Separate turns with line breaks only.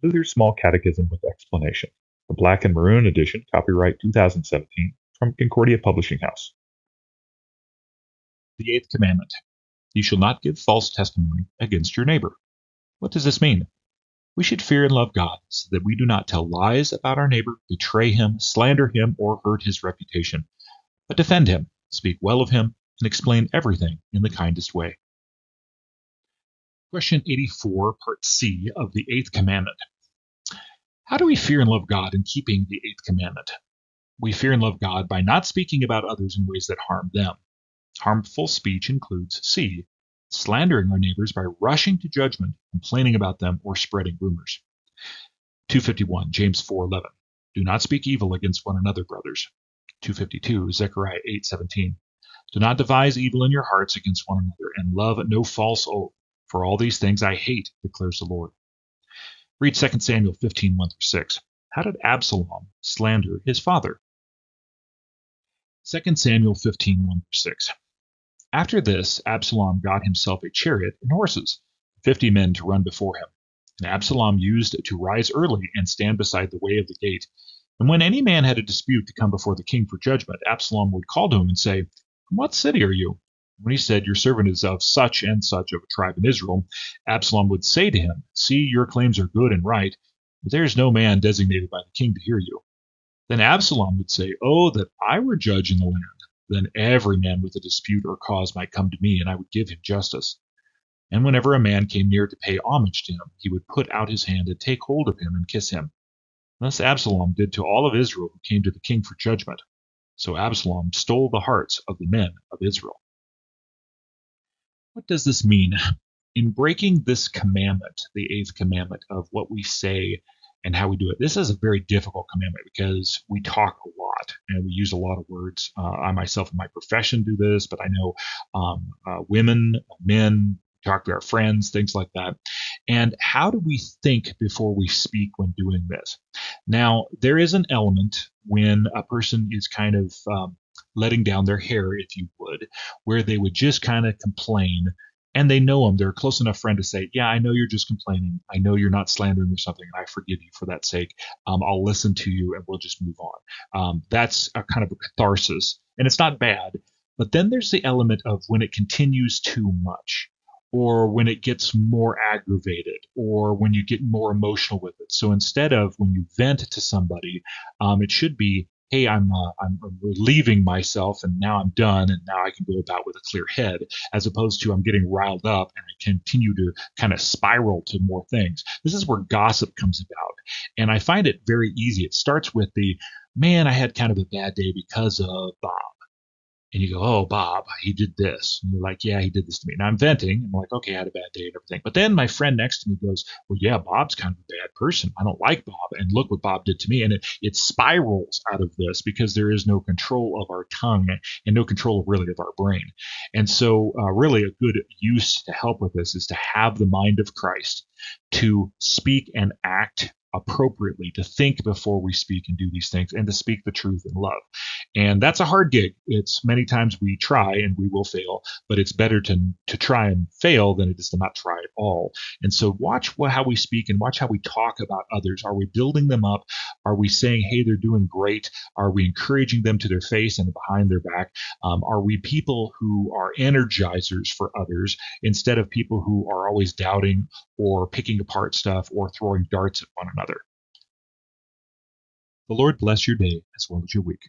Luther's Small Catechism with Explanation, the Black and Maroon edition, copyright 2017, from Concordia Publishing House. The Eighth Commandment. You shall not give false testimony against your neighbor. What does this mean? We should fear and love God so that we do not tell lies about our neighbor, betray him, slander him, or hurt his reputation, but defend him, speak well of him, and explain everything in the kindest way. Question 84, Part C of the Eighth Commandment. How do we fear and love God in keeping the Eighth Commandment? We fear and love God by not speaking about others in ways that harm them. Harmful speech includes C, slandering our neighbors by rushing to judgment, complaining about them, or spreading rumors. 251, James 4:11. Do not speak evil against one another, brothers. 252, Zechariah 8:17. Do not devise evil in your hearts against one another, and love no false oath. For all these things I hate, declares the Lord. Read 2 Samuel 15:1-6. How did Absalom slander his father? 2 Samuel 15:1-6. After this, Absalom got himself a chariot and horses, 50 men to run before him. And Absalom used to rise early and stand beside the way of the gate. And when any man had a dispute to come before the king for judgment, Absalom would call to him and say, "From what city are you?" When he said, "Your servant is of such and such of a tribe in Israel," Absalom would say to him, "See, your claims are good and right, but there is no man designated by the king to hear you." Then Absalom would say, "Oh, that I were judge in the land! Then every man with a dispute or cause might come to me, and I would give him justice." And whenever a man came near to pay homage to him, he would put out his hand and take hold of him and kiss him. Thus Absalom did to all of Israel who came to the king for judgment. So Absalom stole the hearts of the men of Israel. What does this mean? In breaking this commandment, the eighth commandment of what we say and how we do it, this is a very difficult commandment because we talk a lot and we use a lot of words. I myself in my profession do this, but I know women, men, talk to our friends, things like that. And how do we think before we speak when doing this? Now, there is an element when a person is kind of letting down their hair, if you would, where they would just kind of complain, and they know them. They're a close enough friend to say, "Yeah, I know you're just complaining. I know you're not slandering or something, and I forgive you for that sake. I'll listen to you, and we'll just move on." That's a kind of a catharsis, and it's not bad. But then there's the element of when it continues too much, or when it gets more aggravated, or when you get more emotional with it. So instead of when you vent to somebody, it should be, "Hey, I'm relieving myself, and now I'm done, and now I can go about with a clear head," as opposed to, "I'm getting riled up, and I continue to kind of spiral to more things." This is where gossip comes about, and I find it very easy. It starts with the, "Man, I had kind of a bad day because of Bob." And you go, "Oh, Bob, he did this." And you're like, "Yeah, he did this to me." And I'm venting. I'm like, "Okay, I had a bad day and everything." But then my friend next to me goes, "Well, yeah, Bob's kind of a bad person. I don't like Bob. And look what Bob did to me." And it spirals out of this because there is no control of our tongue and no control really of our brain. And so really a good use to help with this is to have the mind of Christ, to speak and act appropriately, to think before we speak and do these things, and to speak the truth in love. And that's a hard gig. It's many times we try and we will fail, but it's better to try and fail than it is to not try at all. And so watch how we speak and watch how we talk about others. Are we building them up? Are we saying, "Hey, they're doing great"? Are we encouraging them to their face and behind their back? Are we people who are energizers for others instead of people who are always doubting or picking apart stuff or throwing darts at one another? The Lord bless your day as well as your week.